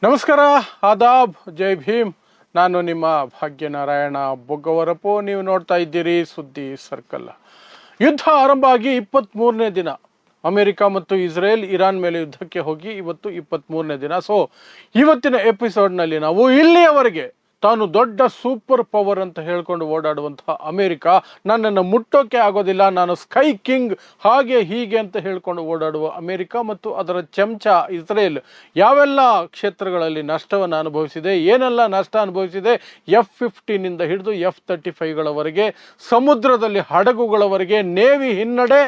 ನಮಸ್ಕಾರ, ಆದಾಬ್, ಜೈ ಭೀಮ್. ನಾನು ನಿಮ್ಮ ಭಾಗ್ಯನಾರಾಯಣ ಬೊಗ್ಗವರಪು. ನೀವು ನೋಡ್ತಾ ಇದ್ದೀರಿ ಸುದ್ದಿ ಸರ್ಕಲ್. ಯುದ್ಧ ಆರಂಭ ಆಗಿ 23ನೇ ದಿನ. ಅಮೆರಿಕ ಮತ್ತು ಇಸ್ರೇಲ್ ಇರಾನ್ ಮೇಲೆ ಯುದ್ಧಕ್ಕೆ ಹೋಗಿ ಇವತ್ತು 23ನೇ ದಿನ. ಸೊ ಇವತ್ತಿನ ಎಪಿಸೋಡ್ನಲ್ಲಿ ನಾವು ಇಲ್ಲಿಯವರೆಗೆ ತಾನು ದೊಡ್ಡ ಸೂಪರ್ ಪವರ್ ಅಂತ ಹೇಳ್ಕೊಂಡು ಓಡಾಡುವಂತಹ ಅಮೆರಿಕ ನನ್ನನ್ನು ಮುಟ್ಟೋಕೆ ಆಗೋದಿಲ್ಲ, ನಾನು ಸ್ಕೈ ಕಿಂಗ್ ಹಾಗೆ ಹೀಗೆ ಅಂತ ಹೇಳ್ಕೊಂಡು ಓಡಾಡುವ ಅಮೆರಿಕ ಮತ್ತು ಅದರ ಚಮಚ ಇಸ್ರೇಲ್ ಯಾವೆಲ್ಲ ಕ್ಷೇತ್ರಗಳಲ್ಲಿ ನಷ್ಟವನ್ನು ಅನುಭವಿಸಿದೆ, ಏನೆಲ್ಲ ನಷ್ಟ ಅನುಭವಿಸಿದೆ, F-15 ಹಿಡಿದು F-35ಗಳವರೆಗೆ, ಸಮುದ್ರದಲ್ಲಿ ಹಡಗುಗಳವರೆಗೆ, ನೇವಿ ಹಿನ್ನಡೆ,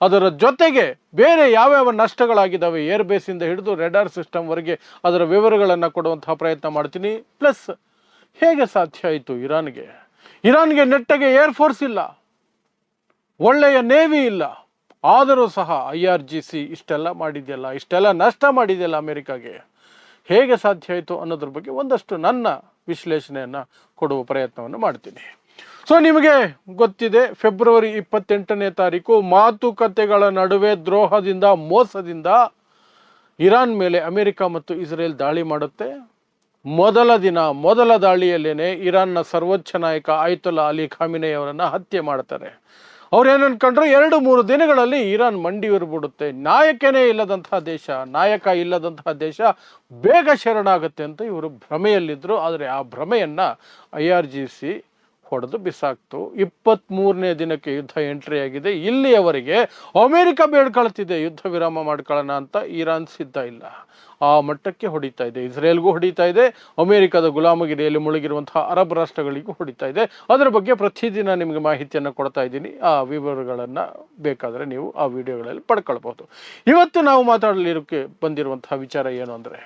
ಅದರ ಜೊತೆಗೆ ಬೇರೆ ಯಾವ್ಯಾವ ನಷ್ಟಗಳಾಗಿದ್ದಾವೆ, ಏರ್ಬೇಸಿಂದ ಹಿಡಿದು ರೆಡಾರ್ ಸಿಸ್ಟಮ್ವರೆಗೆ ಅದರ ವಿವರಗಳನ್ನು ಕೊಡುವಂತಹ ಪ್ರಯತ್ನ ಮಾಡ್ತೀನಿ. ಪ್ಲಸ್ ಹೇಗೆ ಸಾಧ್ಯ ಆಯಿತು ಇರಾನ್ಗೆ ನೆಟ್ಟಗೆ ಏರ್ಫೋರ್ಸ್ ಇಲ್ಲ, ಒಳ್ಳೆಯ ನೇವಿ ಇಲ್ಲ, ಆದರೂ ಸಹ IRGC ಇಷ್ಟೆಲ್ಲ ಮಾಡಿದೆಯಲ್ಲ, ಇಷ್ಟೆಲ್ಲ ನಷ್ಟ ಮಾಡಿದೆಯಲ್ಲ ಅಮೆರಿಕಾಗೆ, ಹೇಗೆ ಸಾಧ್ಯ ಆಯಿತು ಅನ್ನೋದ್ರ ಬಗ್ಗೆ ಒಂದಷ್ಟು ನನ್ನ ವಿಶ್ಲೇಷಣೆಯನ್ನು ಕೊಡುವ ಪ್ರಯತ್ನವನ್ನು ಮಾಡ್ತೀನಿ. ಸೊ ನಿಮಗೆ ಗೊತ್ತಿದೆ, ಫೆಬ್ರವರಿ 28ನೇ ತಾರೀಕು ಮಾತುಕತೆಗಳ ನಡುವೆ ದ್ರೋಹದಿಂದ, ಮೋಸದಿಂದ ಇರಾನ್ ಮೇಲೆ ಅಮೆರಿಕ ಮತ್ತು ಇಸ್ರೇಲ್ ದಾಳಿ ಮಾಡುತ್ತೆ. ಮೊದಲ ದಾಳಿಯಲ್ಲೇನೆ ಇರಾನ್ನ ಸರ್ವೋಚ್ಚ ನಾಯಕ ಆಯತುಲ್ಲಾ ಅಲಿ ಖಾಮಿನಿ ಅವರನ್ನು ಹತ್ಯೆ ಮಾಡ್ತಾರೆ. ಅವ್ರೇನು ಅನ್ಕೊಂಡ್ರು, 2-3 ದಿನಗಳಲ್ಲಿ ಇರಾನ್ ಮಂಡಿಯೂರ್ಬಿಡುತ್ತೆ, ನಾಯಕ ಇಲ್ಲದಂತಹ ದೇಶ ಬೇಗ ಶರಣಾಗುತ್ತೆ ಅಂತ ಇವರು ಭ್ರಮೆಯಲ್ಲಿದ್ದರು. ಆದರೆ ಆ ಭ್ರಮೆಯನ್ನು IRGC ಹೊಡೆದು ಬಿಸಾಕ್ತು. 23ನೇ ದಿನಕ್ಕೆ ಯುದ್ಧ ಎಂಟ್ರಿ ಆಗಿದೆ. ಇಲ್ಲಿಯವರೆಗೆ ಅಮೆರಿಕ ಬೇಡ್ಕೊಳ್ತಿದೆ ಯುದ್ಧ ವಿರಾಮ ಮಾಡ್ಕೊಳ್ಳೋಣ ಅಂತ, ಇರಾನ್ ಸಿದ್ಧ ಇಲ್ಲ. ಆ ಮಟ್ಟಕ್ಕೆ ಹೊಡಿತಾ ಇದೆ. ಇಸ್ರೇಲ್ಗೂ ಹೊಡಿತಾ ಇದೆ, ಅಮೆರಿಕದ ಗುಲಾಮಗಿರಿಯಲ್ಲಿ ಮುಳುಗಿರುವಂತಹ ಅರಬ್ ರಾಷ್ಟ್ರಗಳಿಗೂ ಹೊಡಿತಾ ಇದೆ. ಅದರ ಬಗ್ಗೆ ಪ್ರತಿದಿನ ನಿಮಗೆ ಮಾಹಿತಿಯನ್ನು ಕೊಡ್ತಾ ಇದ್ದೀನಿ. ಆ ವಿವರಗಳನ್ನು ಬೇಕಾದರೆ ನೀವು ಆ ವಿಡಿಯೋಗಳಲ್ಲಿ ಪಡ್ಕೊಳ್ಬಹುದು. ಇವತ್ತು ನಾವು ಮಾತಾಡಲಿರೋಕ್ಕೆ ಬಂದಿರುವಂತಹ ವಿಚಾರ ಏನು ಅಂದರೆ,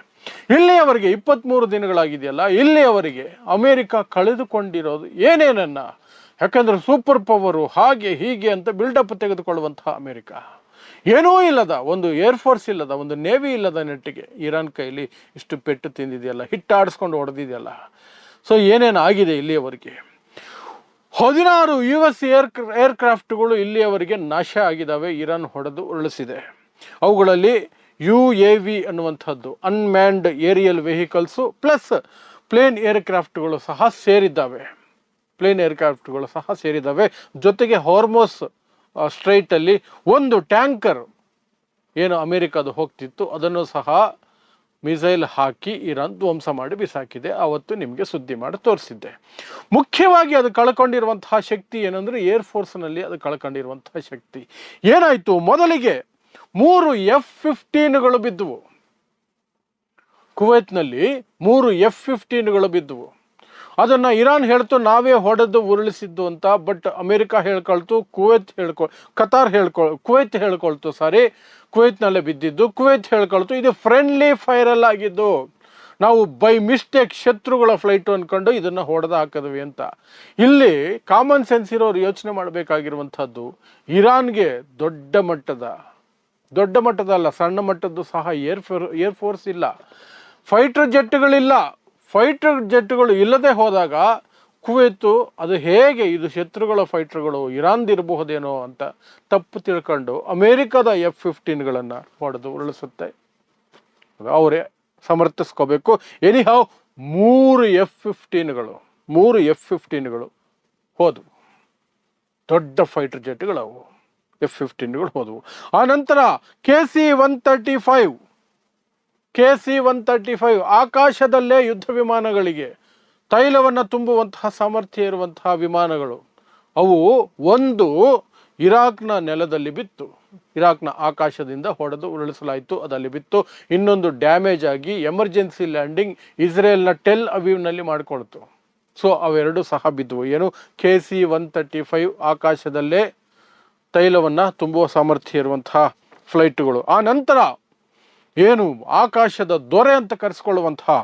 ಇಲ್ಲಿಯವರೆಗೆ 23 ದಿನಗಳಾಗಿದೆಯಲ್ಲ, ಇಲ್ಲಿಯವರೆಗೆ ಅಮೆರಿಕ ಕಳೆದುಕೊಂಡಿರೋದು ಏನೇನನ್ನ, ಯಾಕಂದ್ರೆ ಸೂಪರ್ ಪವರು ಹಾಗೆ ಹೀಗೆ ಅಂತ ಬಿಲ್ಡಪ್ ತೆಗೆದುಕೊಳ್ಳುವಂತಹ ಅಮೆರಿಕ, ಏನೂ ಇಲ್ಲದ, ಒಂದು ಏರ್ಫೋರ್ಸ್ ಇಲ್ಲದ, ಒಂದು ನೇವಿ ಇಲ್ಲದ ನೆಟ್ಟಿಗೆ ಇರಾನ್ ಕೈಲಿ ಇಷ್ಟು ಪೆಟ್ಟು ತಿಂದಿದೆಯಲ್ಲ, ಹಿಟ್ಟಾಡಿಸ್ಕೊಂಡು ಹೊಡೆದಿದೆಯಲ್ಲ. ಸೊ ಏನೇನು ಆಗಿದೆ ಇಲ್ಲಿಯವರೆಗೆ, 16 US ಏರ್ಕ್ರಾಫ್ಟ್ಗಳು ಇಲ್ಲಿಯವರೆಗೆ ನಾಶ ಆಗಿದ್ದಾವೆ, ಇರಾನ್ ಹೊಡೆದು ಉರುಳಿಸಿದೆ. ಅವುಗಳಲ್ಲಿ UAV ಅನ್ನುವಂಥದ್ದು, unmanned aerial vehicles plus plane ಏರ್ಕ್ರಾಫ್ಟ್ಗಳು ಸಹ ಸೇರಿದ್ದಾವೆ. ಜೊತೆಗೆ ಹಾರ್ಮೋಸ್ ಸ್ಟ್ರೈಟಲ್ಲಿ ಒಂದು ಟ್ಯಾಂಕರ್ ಏನು ಅಮೆರಿಕದು ಹೋಗ್ತಿತ್ತು, ಅದನ್ನು ಸಹ ಮಿಸೈಲ್ ಹಾಕಿ ಇರಾನ್ ಧ್ವಂಸ ಮಾಡಿ ಬಿಸಾಕಿದೆ. ಆವತ್ತು ನಿಮಗೆ ಸುದ್ದಿ ಮಾಡಿ ತೋರಿಸಿದ್ದೆ. ಮುಖ್ಯವಾಗಿ ಅದು ಕಳ್ಕೊಂಡಿರುವಂತಹ ಶಕ್ತಿ ಏನಂದರೆ, ಏರ್ಫೋರ್ಸ್ನಲ್ಲಿ ಅದು ಕಳ್ಕೊಂಡಿರುವಂತಹ ಶಕ್ತಿ ಏನಾಯಿತು. ಮೊದಲಿಗೆ 3 F-15ಗಳು ಬಿದ್ದುವು, ಕುವೈತ್ನಲ್ಲಿ 3 F-15ಗಳು ಬಿದ್ದುವು. ಅದನ್ನು ಇರಾನ್ ಹೇಳ್ತು ನಾವೇ ಹೊಡೆದು ಉರುಳಿಸಿದ್ದು ಅಂತ. ಬಟ್ ಅಮೆರಿಕ ಹೇಳ್ಕೊಳ್ತು, ಕುವೈತ್ ಹೇಳ್ಕೊಳ್ತು, ಕುವೈತ್ನಲ್ಲೇ ಬಿದ್ದಿದ್ದು. ಕುವೈತ್ ಹೇಳ್ಕೊಳ್ತು ಇದು ಫ್ರೆಂಡ್ಲಿ ಫೈರಲ್ ಆಗಿದ್ದು, ನಾವು ಬೈ ಮಿಸ್ಟೇಕ್ ಶತ್ರುಗಳ ಫ್ಲೈಟು ಅಂದ್ಕೊಂಡು ಇದನ್ನು ಹೊಡೆದು ಹಾಕಿದ್ವಿ ಅಂತ. ಇಲ್ಲಿ ಕಾಮನ್ ಸೆನ್ಸ್ ಇರೋರು ಯೋಚನೆ ಮಾಡಬೇಕಾಗಿರುವಂಥದ್ದು, ಇರಾನ್ಗೆ ದೊಡ್ಡ ಮಟ್ಟದ ಅಲ್ಲ, ಸಣ್ಣ ಮಟ್ಟದ್ದು ಸಹ ಏರ್ಫೋರ್ಸ್ ಇಲ್ಲ, ಫೈಟರ್ ಜೆಟ್ಗಳು ಇಲ್ಲದೆ ಹೋದಾಗ ಕುವೈತು ಅದು ಹೇಗೆ ಇದು ಶತ್ರುಗಳ ಫೈಟರ್ಗಳು ಇರಾನ್ದಿರಬಹುದೇನೋ ಅಂತ ತಪ್ಪು ತಿಳ್ಕೊಂಡು ಅಮೆರಿಕದ F-15ಗಳನ್ನು ಹೊಡೆದು ಉರುಳಿಸುತ್ತೆ. ಅವರೇ ಸಮರ್ಥಿಸ್ಕೋಬೇಕು. ಎನಿಹಾವ್ 3 F-15ಗಳು ಹೋದವು, ದೊಡ್ಡ ಫೈಟರ್ ಜೆಟ್ಗಳು ಅವು, F-15ಗಳು ಹೋದವು. ಆ ನಂತರ KC-135 ಆಕಾಶದಲ್ಲೇ ಯುದ್ಧ ವಿಮಾನಗಳಿಗೆ ತೈಲವನ್ನು ತುಂಬುವಂತಹ ಸಾಮರ್ಥ್ಯ ಇರುವಂತಹ ವಿಮಾನಗಳು. ಅವು ಒಂದು ಇರಾಕ್ನ ನೆಲದಲ್ಲಿ ಬಿತ್ತು, ಇರಾಕ್ನ ಆಕಾಶದಿಂದ ಹೊಡೆದು ಉರುಳಿಸಲಾಯಿತು, ಅದಲ್ಲಿ ಬಿತ್ತು. ಇನ್ನೊಂದು ಡ್ಯಾಮೇಜ್ ಆಗಿ ಎಮರ್ಜೆನ್ಸಿ ಲ್ಯಾಂಡಿಂಗ್ ಇಸ್ರೇಲ್ನ ಟೆಲ್ ಅವೀವ್ನಲ್ಲಿ ಮಾಡಿಕೊಳ್ತು. ಸೊ ಅವೆರಡು ಸಹ ಬಿದ್ದವು. ಏನು, KC-135 ಆಕಾಶದಲ್ಲೇ ತೈಲವನ್ನು ತುಂಬುವ ಸಾಮರ್ಥ್ಯ ಇರುವಂತಹ ಫ್ಲೈಟ್ಗಳು. ಆ ನಂತರ ಏನು ಆಕಾಶದ ದೊರೆ ಅಂತ ಕರೆಸ್ಕೊಳ್ಳುವಂತಹ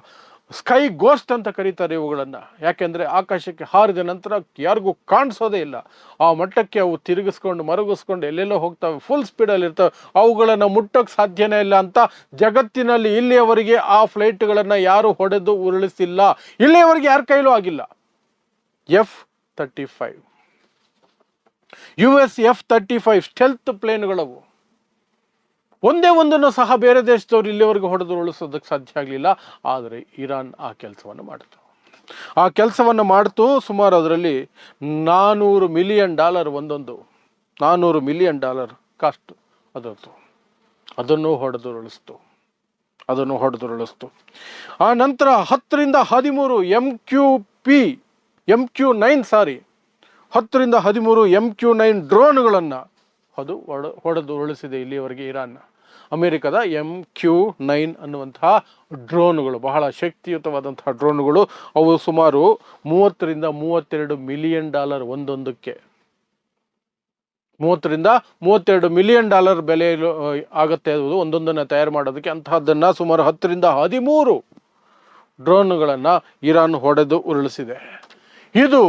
ಸ್ಕೈ ಗೋಸ್ಟ್ ಅಂತ ಕರೀತಾರೆ ಇವುಗಳನ್ನು. ಯಾಕೆಂದರೆ ಆಕಾಶಕ್ಕೆ ಹಾರಿದ ನಂತರ ಯಾರಿಗೂ ಕಾಣಿಸೋದೇ ಇಲ್ಲ, ಆ ಮಟ್ಟಕ್ಕೆ ಅವು ಮರುಗಿಸ್ಕೊಂಡು ಎಲ್ಲೆಲ್ಲೋ ಹೋಗ್ತವೆ, ಫುಲ್ ಸ್ಪೀಡಲ್ಲಿ ಇರ್ತವೆ, ಅವುಗಳನ್ನು ಮುಟ್ಟೋಕ್ಕೆ ಸಾಧ್ಯನೇ ಇಲ್ಲ ಅಂತ ಜಗತ್ತಿನಲ್ಲಿ ಇಲ್ಲಿಯವರೆಗೆ ಆ ಫ್ಲೈಟ್ಗಳನ್ನು ಯಾರು ಹೊಡೆದು ಉರುಳಿಸಿಲ್ಲ, ಇಲ್ಲಿಯವರೆಗೆ ಯಾರ ಕೈಲೂ ಆಗಿಲ್ಲ. F-35 US F-35 ಸ್ಟೆಲ್ತ್ ಪ್ಲೇನ್ಗಳವು, ಒಂದೇ ಒಂದನ್ನು ಸಹ ಬೇರೆ ದೇಶದವರು ಇಲ್ಲಿವರೆಗೂ ಹೊಡೆದು ಉಳಿಸೋದಕ್ಕೆ ಸಾಧ್ಯ ಆಗಲಿಲ್ಲ. ಆದರೆ ಇರಾನ್ ಆ ಕೆಲಸವನ್ನು ಮಾಡಿತು. ಆ ಕೆಲಸವನ್ನು ಮಾಡ್ತು. ಸುಮಾರು ಅದರಲ್ಲಿ $400 ಮಿಲಿಯನ್ ಒಂದೊಂದು $400 ಮಿಲಿಯನ್ ಕಾಸ್ಟ್ ಅದರದ್ದು. ಅದನ್ನು ಹೊಡೆದುರುಳಿಸ್ತು. ಆ ನಂತರ 10 ರಿಂದ 13 MQ-9 ಡ್ರೋನ್ಗಳನ್ನು ಅದು ಹೊಡೆದು ಉರುಳಿಸಿದೆ ಇಲ್ಲಿಯವರೆಗೆ ಇರಾನ್. ಅಮೆರಿಕದ MQ-9 ಅನ್ನುವಂತಹ ಡ್ರೋನ್ಗಳು ಬಹಳ ಶಕ್ತಿಯುತವಾದಂತಹ ಡ್ರೋನ್ಗಳು. ಅವು ಸುಮಾರು $30 ರಿಂದ $32 ಮಿಲಿಯನ್ ಒಂದೊಂದಕ್ಕೆ. $30 ರಿಂದ $32 ಮಿಲಿಯನ್ ಬೆಲೆ ಆಗುತ್ತೆ ಅದು ಒಂದೊಂದನ್ನು ತಯಾರು ಮಾಡೋದಕ್ಕೆ. ಅಂತಹದ್ದನ್ನು ಸುಮಾರು 10 ರಿಂದ 13 ಡ್ರೋನ್ಗಳನ್ನು ಇರಾನ್ ಹೊಡೆದು ಉರುಳಿಸಿದೆ. ಇದು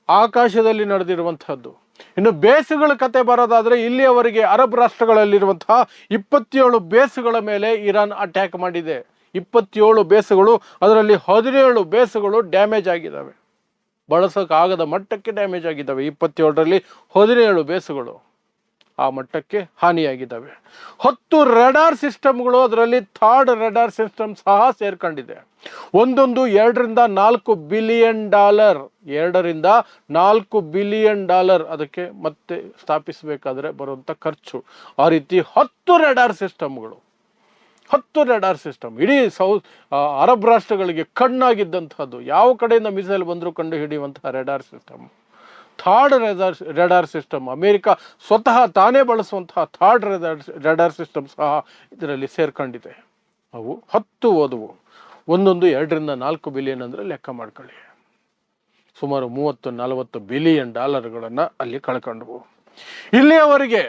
ಆಕಾಶದಲ್ಲಿ ನಡೆದಿರುವಂತಹದ್ದು. ಇನ್ನು ಬೇಸುಗಳ ಕತೆ ಬರೋದಾದರೆ, ಇಲ್ಲಿಯವರೆಗೆ ಅರಬ್ ರಾಷ್ಟ್ರಗಳಲ್ಲಿರುವಂತಹ 27 ಬೇಸುಗಳ ಮೇಲೆ ಇರಾನ್ ಅಟ್ಯಾಕ್ ಮಾಡಿದೆ. 27 ಬೇಸುಗಳು, ಅದರಲ್ಲಿ 17 ಬೇಸುಗಳು ಡ್ಯಾಮೇಜ್ ಆಗಿದ್ದಾವೆ. ಬಳಸೋಕ್ಕಾಗದ ಮಟ್ಟಕ್ಕೆ ಡ್ಯಾಮೇಜ್ ಆಗಿದ್ದಾವೆ. 27ರಲ್ಲಿ 17 ಬೇಸುಗಳು ಆ ಮಟ್ಟಕ್ಕೆ ಹಾನಿಯಾಗಿದ್ದಾವೆ. 10 ರೆಡಾರ್ ಸಿಸ್ಟಮ್ಗಳು, ಅದರಲ್ಲಿ ಥರ್ಡ್ ರೆಡಾರ್ ಸಿಸ್ಟಮ್ ಸಹ ಸೇರ್ಕೊಂಡಿದೆ. ಒಂದೊಂದು $2 ರಿಂದ $4 ಬಿಲಿಯನ್, $2 ರಿಂದ $4 ಬಿಲಿಯನ್ ಅದಕ್ಕೆ ಮತ್ತೆ ಸ್ಥಾಪಿಸಬೇಕಾದ್ರೆ ಬರುವಂಥ ಖರ್ಚು. ಆ ರೀತಿ 10 ರೆಡಾರ್ ಸಿಸ್ಟಮ್ಗಳು, 10 ರೆಡಾರ್ ಸಿಸ್ಟಮ್ ಇಡೀ ಅರಬ್ ರಾಷ್ಟ್ರಗಳಿಗೆ ಕಣ್ಣಾಗಿದ್ದಂಥದ್ದು. ಯಾವ ಕಡೆಯಿಂದ ಮಿಸೈಲ್ ಬಂದರೂ ಕಂಡು ಹಿಡಿಯುವಂತಹ radar system, third radar system. America ಸ್ವತಃ ತಾನೇ ಬಳಸುವಂತಹ ಥರ್ಡ್ ರೆಡಾರ್ ಸಿಸ್ಟಮ್ ಸಹ ಇದರಲ್ಲಿ ಸೇರ್ಕೊಂಡಿದೆ. ಅವು 10 ಹೋದವು. ಒಂದೊಂದು $2 ರಿಂದ $4 ಬಿಲಿಯನ್ ಅಂದರೆ ಲೆಕ್ಕ ಮಾಡ್ಕೊಳ್ಳಿ. ಸುಮಾರು $30-40 ಬಿಲಿಯನ್ ಅಲ್ಲಿ ಕಳ್ಕೊಂಡವು. ಇಲ್ಲಿಯವರೆಗೆ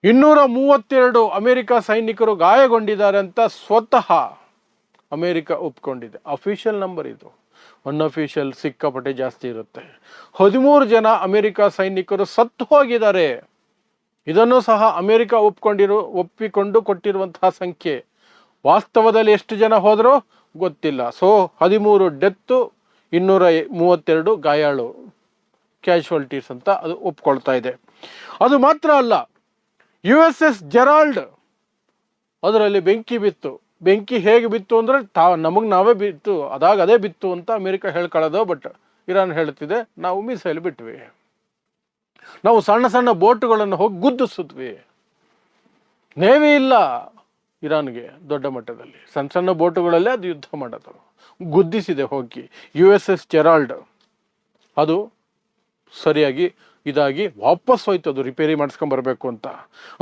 232 ಅಮೆರಿಕ ಸೈನಿಕರು ಗಾಯಗೊಂಡಿದ್ದಾರೆ ಅಂತ ಸ್ವತಃ ಅಮೆರಿಕ ಒಪ್ಕೊಂಡಿದೆ. ಅಫಿಷಿಯಲ್ ನಂಬರ್ ಇದು. ಅನ್ಅಫಿಷಿಯಲ್ ಸಿಕ್ಕಾಪಟ್ಟೆ ಜಾಸ್ತಿ ಇರುತ್ತೆ. 13 ಜನ ಅಮೆರಿಕ ಸೈನಿಕರು ಸತ್ತು ಹೋಗಿದ್ದಾರೆ. ಇದನ್ನು ಸಹ ಅಮೆರಿಕ ಒಪ್ಪಿಕೊಂಡು ಕೊಟ್ಟಿರುವಂತಹ ಸಂಖ್ಯೆ. ವಾಸ್ತವದಲ್ಲಿ ಎಷ್ಟು ಜನ ಹೋದರೂ ಗೊತ್ತಿಲ್ಲ. ಸೊ 13 ಡೆತ್ತು, 232 ಗಾಯಾಳು, ಕ್ಯಾಶುವಲ್ಟೀಸ್ ಅಂತ ಅದು ಒಪ್ಕೊಳ್ತಾ ಇದೆ. ಅದು ಮಾತ್ರ ಅಲ್ಲ, USS ಜೆರಾಲ್ಡ್ ಅದರಲ್ಲಿ ಬೆಂಕಿ ಬಿತ್ತು. ಬೆಂಕಿ ಹೇಗೆ ಬಿತ್ತು ಅಂದರೆ ನಮಗೆ ನಾವೇ ಬಿತ್ತು, ಅದೇ ಬಿತ್ತು ಅಂತ ಅಮೆರಿಕ ಹೇಳ್ಕೊಳ್ಳೋದು. ಬಟ್ ಇರಾನ್ ಹೇಳ್ತಿದೆ, ನಾವು ಮಿಸೈಲ್ ಬಿಟ್ವಿ, ನಾವು ಸಣ್ಣ ಸಣ್ಣ ಬೋಟುಗಳನ್ನು ಹೋಗಿ ಗುದ್ದಿಸಿದ್ವಿ. ನೇವಿ ಇಲ್ಲ ಇರಾನ್ಗೆ ದೊಡ್ಡ ಮಟ್ಟದಲ್ಲಿ, ಸಣ್ಣ ಸಣ್ಣ ಬೋಟುಗಳಲ್ಲೇ ಅದು ಯುದ್ಧ ಮಾಡೋದು. ಗುದ್ದಿಸಿದೆ ಹೋಗಿ USS ಜೆರಾಲ್ಡ್. ಅದು ಸರಿಯಾಗಿ ಇದಾಗಿ ವಾಪಸ್ ಹೋಯ್ತು. ಅದು ರಿಪೇರಿ ಮಾಡಿಸ್ಕೊಂಡ್ಬರ್ಬೇಕು ಅಂತ.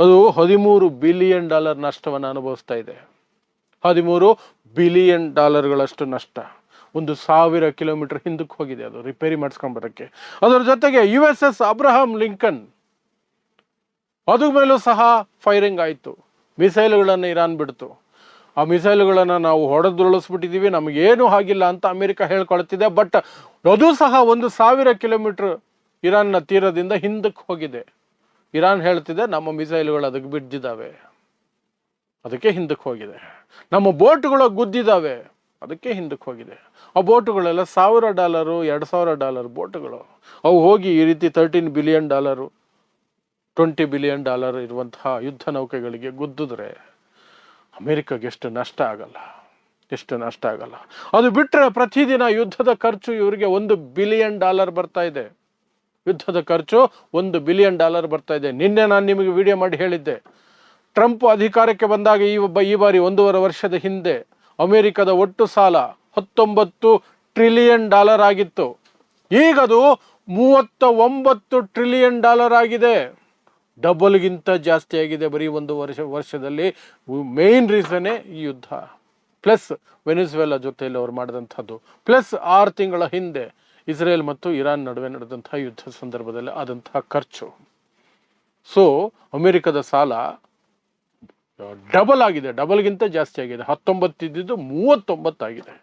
ಅದು $13 ಬಿಲಿಯನ್ ನಷ್ಟವನ್ನು ಅನುಭವಿಸ್ತಾ ಇದೆ. $13 ಬಿಲಿಯನ್ ಗಳಷ್ಟು ನಷ್ಟ. 1,000 ಕಿಲೋಮೀಟರ್ ಹಿಂದಕ್ಕೆ ಹೋಗಿದೆ ಅದು ರಿಪೇರಿ ಮಾಡಿಸ್ಕೊಂಡ್ಬರೋಕ್ಕೆ. ಅದರ ಜೊತೆಗೆ USS ಅಬ್ರಹಾಂ ಲಿಂಕನ್, ಅದ್ರ ಮೇಲೂ ಸಹ ಫೈರಿಂಗ್ ಆಯಿತು. ಮಿಸೈಲ್ಗಳನ್ನು ಇರಾನ್ ಬಿಡ್ತು. ಆ ಮಿಸೈಲ್ಗಳನ್ನು ನಾವು ಹೊಡೆದುರುಳಿಸ್ಬಿಟ್ಟಿದ್ದೀವಿ, ನಮಗೇನು ಆಗಿಲ್ಲ ಅಂತ ಅಮೆರಿಕ ಹೇಳ್ಕೊಳ್ತಿದೆ. ಬಟ್ ಅದು ಸಹ 1,000 ಕಿಲೋಮೀಟರ್ ಇರಾನ್ನ ತೀರದಿಂದ ಹಿಂದಕ್ಕೆ ಹೋಗಿದೆ. ಇರಾನ್ ಹೇಳ್ತಿದೆ, ನಮ್ಮ ಮಿಸೈಲ್ಗಳು ಅದಕ್ಕೆ ಬಿದ್ದಿದ್ದಾವೆ, ಅದಕ್ಕೆ ಹಿಂದಕ್ಕೆ ಹೋಗಿದೆ. ನಮ್ಮ ಬೋಟ್ಗಳು ಗುದ್ದಿದ್ದಾವೆ, ಅದಕ್ಕೆ ಹಿಂದಕ್ಕೆ ಹೋಗಿದೆ. ಆ ಬೋಟುಗಳೆಲ್ಲ $1,000 $2,000 ಬೋಟುಗಳು. ಅವು ಹೋಗಿ ಈ ರೀತಿ $13 ಬಿಲಿಯನ್ $20 ಬಿಲಿಯನ್ ಇರುವಂತಹ ಯುದ್ಧ ನೌಕೆಗಳಿಗೆ ಗುದ್ದಿದ್ರೆ ಅಮೆರಿಕಗೆ ಎಷ್ಟು ನಷ್ಟ ಆಗಲ್ಲ. ಅದು ಬಿಟ್ಟರೆ ಪ್ರತಿದಿನ ಯುದ್ಧದ ಖರ್ಚು ಇವರಿಗೆ $1 ಬಿಲಿಯನ್ ಬರ್ತಾ ಇದೆ. ಯುದ್ಧದ ಖರ್ಚು $1 ಬಿಲಿಯನ್ ಬರ್ತಾ ಇದೆ. ನಿನ್ನೆ ನಾನು ನಿಮಗೆ ವಿಡಿಯೋ ಮಾಡಿ ಹೇಳಿದ್ದೆ, ಟ್ರಂಪ್ ಅಧಿಕಾರಕ್ಕೆ ಬಂದಾಗ ಈ ಬಾರಿ 1.5 ವರ್ಷದ ಹಿಂದೆ ಅಮೆರಿಕದ ಒಟ್ಟು ಸಾಲ $19 ಟ್ರಿಲಿಯನ್ ಆಗಿತ್ತು. ಈಗದು $39 ಟ್ರಿಲಿಯನ್ ಆಗಿದೆ. ಡಬಲ್ಗಿಂತ ಜಾಸ್ತಿ ಆಗಿದೆ ಬರೀ 1 ವರ್ಷದಲ್ಲಿ. ಮೇನ್ ರೀಸನ್ನೇ ಈ ಯುದ್ಧ, ಪ್ಲಸ್ ವೆನಿಜುವೆಲಾ ಜೊತೆಯಲ್ಲಿ ಅವ್ರು ಮಾಡಿದಂಥದ್ದು, ಪ್ಲಸ್ 6 ತಿಂಗಳ ಹಿಂದೆ ಇಸ್ರೇಲ್ ಮತ್ತು ಇರಾನ್ ನಡುವೆ ನಡೆದಂತಹ ಯುದ್ಧ ಸಂದರ್ಭದಲ್ಲಿ ಆದಂತಹ ಖರ್ಚು. ಸೊ ಅಮೆರಿಕದ ಸಾಲ ಡಬಲ್ ಆಗಿದೆ, ಡಬಲ್ಗಿಂತ ಜಾಸ್ತಿ ಆಗಿದೆ. 19 ಇದ್ದಿದ್ದು 39 ಆಗಿದೆ.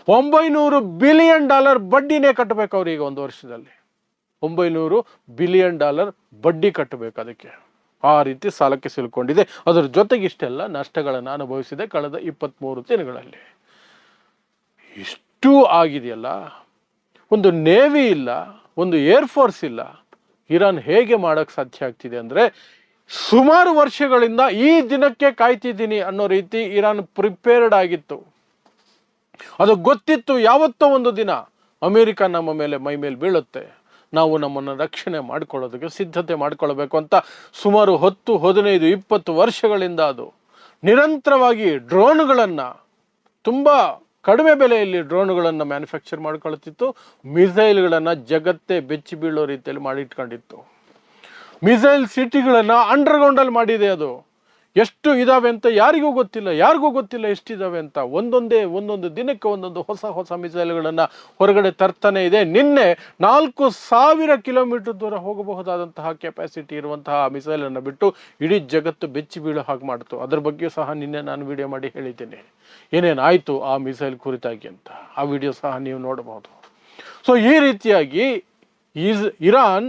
$900 ಬಿಲಿಯನ್ ಬಡ್ಡಿನೇ ಕಟ್ಟಬೇಕು ಅವ್ರು ಈಗ 1 ವರ್ಷದಲ್ಲಿ. $900 ಬಿಲಿಯನ್ ಬಡ್ಡಿ ಕಟ್ಟಬೇಕು ಅದಕ್ಕೆ. ಆ ರೀತಿ ಸಾಲಕ್ಕೆ ಸಿಲುಕೊಂಡಿದೆ. ಅದರ ಜೊತೆಗೆ ಇಷ್ಟೆಲ್ಲ ನಷ್ಟಗಳನ್ನು ಅನುಭವಿಸಿದೆ ಕಳೆದ 23 ದಿನಗಳಲ್ಲಿ. ಇಷ್ಟು ಆಗಿದೆಯಲ್ಲ, ಒಂದು ನೇವಿ ಇಲ್ಲ, ಒಂದು ಏರ್ಫೋರ್ಸ್ ಇಲ್ಲ. ಇರಾನ್ ಹೇಗೆ ಮಾಡೋಕ್ಕೆ ಸಾಧ್ಯ ಆಗ್ತಿದೆ ಅಂದರೆ, ಸುಮಾರು ವರ್ಷಗಳಿಂದ ಈ ದಿನಕ್ಕೆ ಕಾಯ್ತಿದ್ದೀನಿ ಅನ್ನೋ ರೀತಿ ಇರಾನ್ ಪ್ರಿಪೇರ್ಡ್ ಆಗಿತ್ತು. ಅದು ಗೊತ್ತಿತ್ತು, ಯಾವತ್ತೋ ಒಂದು ದಿನ ಅಮೆರಿಕ ನಮ್ಮ ಮೇಲೆ ಮೈ ಮೇಲೆ ಬೀಳುತ್ತೆ, ನಾವು ನಮ್ಮನ್ನು ರಕ್ಷಣೆ ಮಾಡ್ಕೊಳ್ಳೋದಕ್ಕೆ ಸಿದ್ಧತೆ ಮಾಡ್ಕೊಳ್ಬೇಕು ಅಂತ ಸುಮಾರು 10, 15, 20 ವರ್ಷಗಳಿಂದ ಅದು ನಿರಂತರವಾಗಿ ಡ್ರೋನ್ಗಳನ್ನು, ತುಂಬ ಕಡಿಮೆ ಬೆಲೆಯಲ್ಲಿ ಡ್ರೋನ್ಗಳನ್ನು ಮ್ಯಾನುಫ್ಯಾಕ್ಚರ್ ಮಾಡ್ಕೊಳ್ತಿತ್ತು. ಮಿಸೈಲ್ಗಳನ್ನು ಜಗತ್ತೇ ಬೆಚ್ಚಿ ಬೀಳೋ ರೀತಿಯಲ್ಲಿ ಮಾಡಿಟ್ಕೊಂಡಿತ್ತು. ಮಿಸೈಲ್ ಸಿಟಿಗಳನ್ನು ಅಂಡರ್ಗ್ರೌಂಡಲ್ಲಿ ಮಾಡಿದೆ. ಅದು ಎಷ್ಟು ಇದಾವೆ ಅಂತ ಯಾರಿಗೂ ಗೊತ್ತಿಲ್ಲ ಎಷ್ಟಿದಾವೆ ಅಂತ. ಒಂದೊಂದು ದಿನಕ್ಕೆ ಒಂದೊಂದು ಹೊಸ ಮಿಸೈಲ್ಗಳನ್ನು ಹೊರಗಡೆ ತರ್ತಾನೆ ಇದೆ. ನಿನ್ನೆ 4000 ಕಿಲೋಮೀಟರ್ ದೂರ ಹೋಗಬಹುದಾದಂತಹ ಕೆಪಾಸಿಟಿ ಇರುವಂತಹ ಮಿಸೈಲನ್ನು ಬಿಟ್ಟು ಇಡೀ ಜಗತ್ತು ಬೆಚ್ಚಿ ಬೀಳೋ ಹಾಗೆ ಮಾಡ್ತು. ಅದ್ರ ಬಗ್ಗೆ ಸಹ ನಿನ್ನೆ ನಾನು ವಿಡಿಯೋ ಮಾಡಿ ಹೇಳಿದ್ದೇನೆ, ಏನೇನಾಯಿತು ಆ ಮಿಸೈಲ್ ಕುರಿತಾಗಿ ಅಂತ. ಆ ವಿಡಿಯೋ ಸಹ ನೀವು ನೋಡಬಹುದು. ಸೊ ಈ ರೀತಿಯಾಗಿ ಇರಾನ್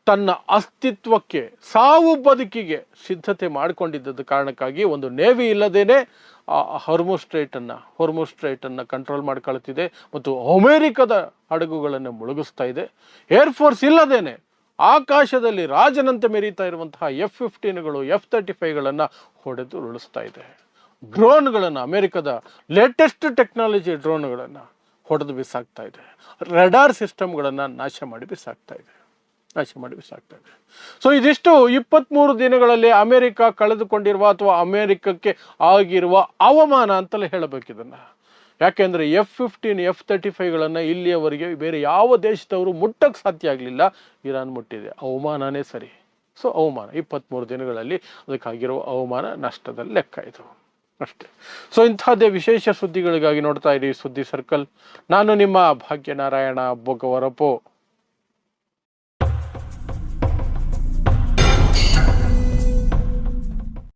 ತನ್ನ ಅಸ್ತಿತ್ವಕ್ಕೆ, ಸಾವು ಬದುಕಿಗೆ ಸಿದ್ಧತೆ ಮಾಡಿಕೊಂಡಿದ್ದ ಕಾರಣಕ್ಕಾಗಿ ಒಂದು ನೇವಿ ಇಲ್ಲದೇನೆ ಹೊರ್ಮುಜ್ ಸ್ಟ್ರೈಟನ್ನು ಕಂಟ್ರೋಲ್ ಮಾಡ್ಕೊಳ್ತಿದೆ ಮತ್ತು ಅಮೇರಿಕದ ಹಡಗುಗಳನ್ನು ಮುಳುಗಿಸ್ತಾ ಇದೆ. ಏರ್ಫೋರ್ಸ್ ಇಲ್ಲದೇನೆ ಆಕಾಶದಲ್ಲಿ ರಾಜನಂತೆ ಮೆರೀತಾ ಇರುವಂತಹ F-15ಗಳು, F-35ಗಳನ್ನು ಹೊಡೆದು ಉರುಳಿಸ್ತಾ ಇದೆ. ಡ್ರೋನ್ಗಳನ್ನು, ಅಮೆರಿಕದ ಲೇಟೆಸ್ಟ್ ಟೆಕ್ನಾಲಜಿ ಡ್ರೋನ್ಗಳನ್ನು ಹೊಡೆದು ಬಿಸಾಕ್ತಾ ಇದೆ. ರಡಾರ್ ಸಿಸ್ಟಮ್ಗಳನ್ನು ನಾಶ ಮಾಡಿ ಬಿಸಾಕ್ತಾ ಇದೆ. ಸೊ ಇದಿಷ್ಟು 23 ದಿನಗಳಲ್ಲಿ ಅಮೆರಿಕ ಕಳೆದುಕೊಂಡಿರುವ ಅಥವಾ ಅಮೆರಿಕಕ್ಕೆ ಆಗಿರುವ ಅವಮಾನ ಅಂತಲೇ ಹೇಳಬೇಕು ಇದನ್ನು. ಯಾಕೆಂದರೆ F-15, F-35ಗಳನ್ನು ಇಲ್ಲಿಯವರೆಗೆ ಬೇರೆ ಯಾವ ದೇಶದವರು ಮುಟ್ಟಕ್ಕೆ ಸಾಧ್ಯ ಆಗಲಿಲ್ಲ, ಇರಾನ್ ಮುಟ್ಟಿದೆ. ಅವಮಾನನೇ ಸರಿ. ಸೊ ಅವಮಾನ 23 ದಿನಗಳಲ್ಲಿ ಅದಕ್ಕಾಗಿರುವ ಅವಮಾನ, ನಷ್ಟದ ಲೆಕ್ಕ ಇದು ಅಷ್ಟೇ. ಸೊ ಇಂಥದ್ದೇ ವಿಶೇಷ ಸುದ್ದಿಗಳಿಗಾಗಿ ನೋಡ್ತಾ ಇರಿ ಸುದ್ದಿ ಸರ್ಕಲ್. ನಾನು ನಿಮ್ಮ ಭಾಗ್ಯನಾರಾಯಣ ಬೊಗವರಪು.